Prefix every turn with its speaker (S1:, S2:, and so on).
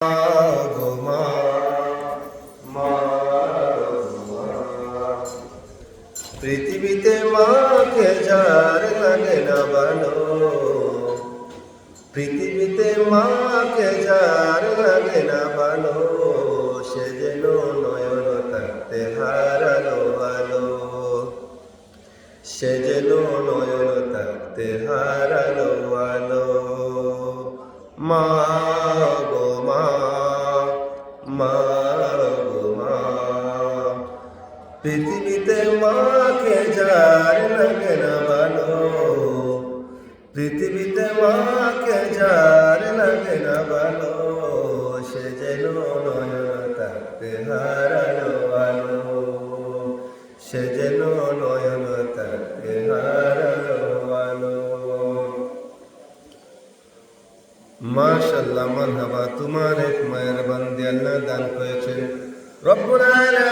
S1: গো মা, মা গো মা। পৃথিবীতে মাকে যার লাগে না ভালো, পৃথিবীতে মাকে যার লাগে না ভালো, সে যেন নয়ন থাকতে হারালো ভালো, সে যেন নয়ন থাকতে হারালো ভালো। মা গো মা, মা গো মা। পৃথিবীতে মাকে যার লাগে না ভালো, পৃথিবীতে মাকে যার লাগে না ভালো, সে যেন নয়ন থাকতে হারালো ভালো, সে যেন নয়ন থাকতে হারালো ভালো। মাশাআল্লাহ, মারহাবা। তোমার এক মায়ের বান্দি আল্লাহ দান করেছেন রব্বুল আলামিন।